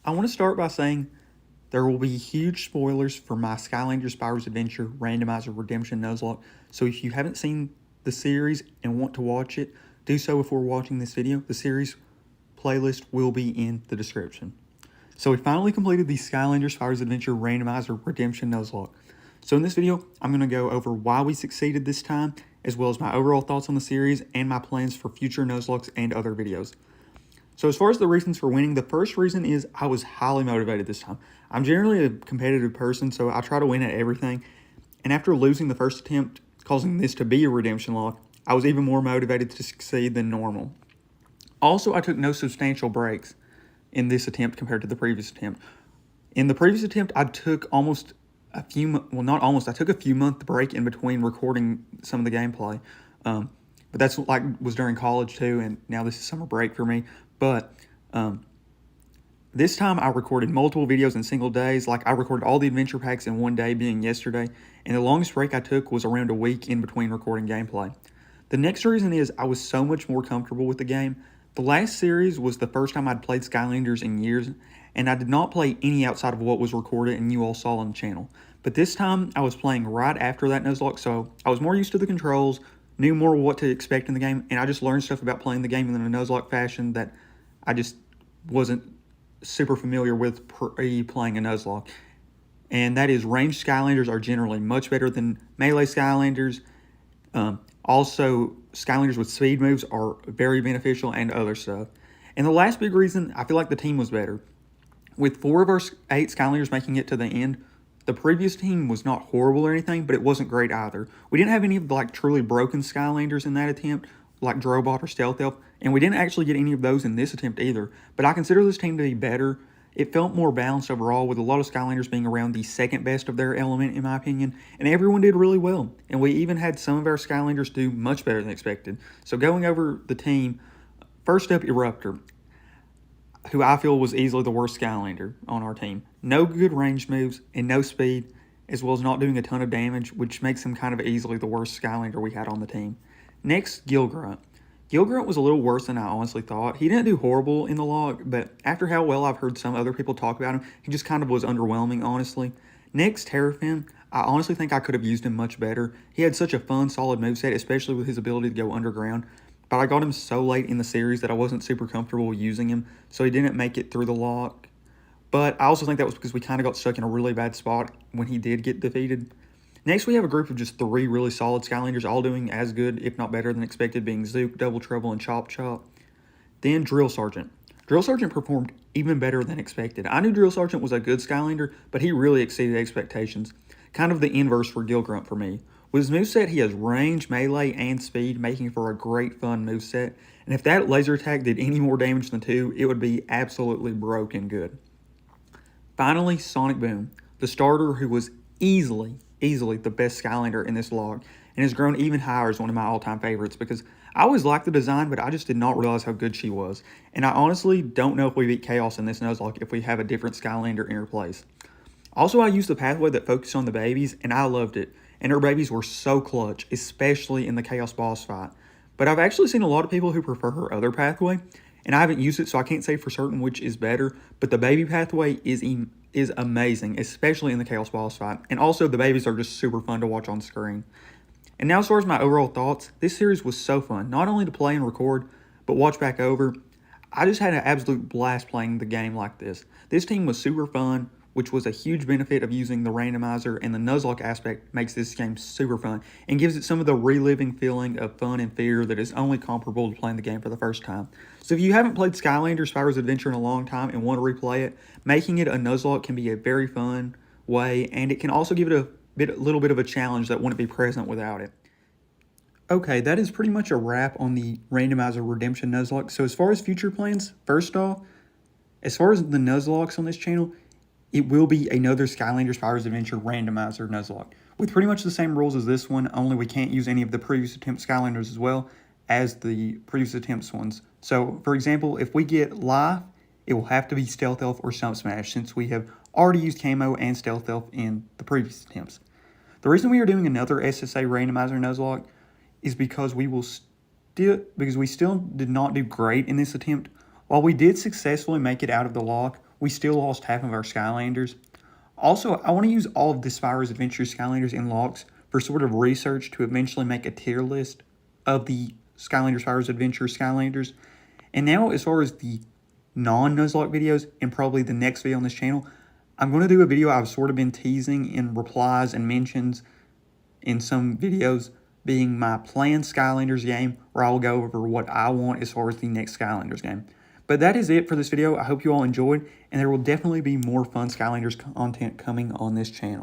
I want to start by saying there will be huge spoilers for my Skylanders Spyro's Adventure Randomizer Redemption Nuzlocke, so if you haven't seen the series and want to watch it, do so before watching this video. The series playlist will be in the description. So we finally completed the Skylanders Spyro's Adventure Randomizer Redemption Nuzlocke. So in this video, I'm going to go over why we succeeded this time, as well as my overall thoughts on the series and my plans for future Nuzlockes and other videos. So as far as the reasons for winning, the first reason is I was highly motivated this time. I'm generally a competitive person, so I try to win at everything. And after losing the first attempt, causing this to be a redemption lock, I was even more motivated to succeed than normal. Also, I took no substantial breaks in this attempt compared to the previous attempt. In the previous attempt, I took almost a few, well, not almost, I took a few month break in between recording some of the gameplay. But that's like was during college too, and now this is summer break for me. But this time I recorded multiple videos in single days. Like I recorded all the adventure packs in one day, being yesterday. And the longest break I took was around a week in between recording gameplay. The next reason is I was so much more comfortable with the game. The last series was the first time I'd played Skylanders in years, and I did not play any outside of what was recorded and you all saw on the channel. But this time I was playing right after that Nuzlocke, so I was more used to the controls, knew more what to expect in the game, and I just learned stuff about playing the game in a Nuzlocke fashion that I just wasn't super familiar with pre-playing a Nuzlocke. And that is, ranged Skylanders are generally much better than melee Skylanders. Also, Skylanders with speed moves are very beneficial and other stuff. And the last big reason, I feel like the team was better. With 4 of our 8 Skylanders making it to the end, the previous team was not horrible or anything, but it wasn't great either. We didn't have any of the like truly broken Skylanders in that attempt, like Drobot or Stealth Elf, and we didn't actually get any of those in this attempt either. But I consider this team to be better. It felt more balanced overall, with a lot of Skylanders being around the second best of their element, in my opinion, and everyone did really well. And we even had some of our Skylanders do much better than expected. So going over the team, first up, Eruptor, who I feel was easily the worst Skylander on our team. No good range moves and no speed, as well as not doing a ton of damage, which makes him kind of easily the worst Skylander we had on the team. Next, Gilgrunt. Gilgrunt was a little worse than I honestly thought. He didn't do horrible in the log, but after how well I've heard some other people talk about him, he just kind of was underwhelming, honestly. Next, Terrafin. I honestly think I could have used him much better. He had such a fun, solid moveset, especially with his ability to go underground. But I got him so late in the series that I wasn't super comfortable using him, so he didn't make it through the lock. But I also think that was because we kind of got stuck in a really bad spot when he did get defeated. Next, we have a group of just 3 really solid Skylanders, all doing as good, if not better than expected, being Zook, Double Trouble, and Chop Chop. Then Drill Sergeant. Drill Sergeant performed even better than expected. I knew Drill Sergeant was a good Skylander, but he really exceeded expectations. Kind of the inverse for Gilgrunt for me. With his moveset, he has range, melee, and speed, making for a great fun moveset. And if that laser attack did any more damage than 2, it would be absolutely broken good. Finally, Sonic Boom, the starter who was easily the best Skylander in this log, and has grown even higher as one of my all-time favorites, because I always liked the design, but I just did not realize how good she was. And I honestly don't know if we beat Chaos in this Nuzlocke if we have a different Skylander in her place. Also, I used the pathway that focused on the babies, and I loved it. And her babies were so clutch, especially in the Chaos boss fight. But I've actually seen a lot of people who prefer her other pathway, and I haven't used it, so I can't say for certain which is better. But the baby pathway is amazing, especially in the Chaos boss fight. And also, the babies are just super fun to watch on screen. And now, as far as my overall thoughts, this series was so fun, not only to play and record, but watch back over. I just had an absolute blast playing the game like this. This team was super fun, which was a huge benefit of using the randomizer, and the Nuzlocke aspect makes this game super fun and gives it some of the reliving feeling of fun and fear that is only comparable to playing the game for the first time. So if you haven't played Skylanders Spyro's Adventure in a long time and want to replay it, making it a Nuzlocke can be a very fun way, and it can also give it a little bit of a challenge that wouldn't be present without it. Okay, that is pretty much a wrap on the Randomizer Redemption Nuzlocke. So as far as future plans, first off, as far as the Nuzlockes on this channel, it will be another Skylanders Spyro's Adventure Randomizer Nuzlocke, with pretty much the same rules as this one, only we can't use any of the previous attempt Skylanders as well as the previous attempts ones. So, for example, if we get Life, it will have to be Stealth Elf or Stump Smash, since we have already used Camo and Stealth Elf in the previous attempts. The reason we are doing another SSA Randomizer Nuzlocke is because we still did not do great in this attempt. While we did successfully make it out of the lock, we still lost half of our Skylanders. Also, I want to use all of the Spyro's Adventure Skylanders in locks for sort of research to eventually make a tier list of the Skylanders Spyro's Adventure Skylanders. And now, as far as the non-Nuzlocke videos, and probably the next video on this channel, I'm going to do a video I've sort of been teasing in replies and mentions in some videos, being my planned Skylanders game, where I'll go over what I want as far as the next Skylanders game. But that is it for this video. I hope you all enjoyed, and there will definitely be more fun Skylanders content coming on this channel.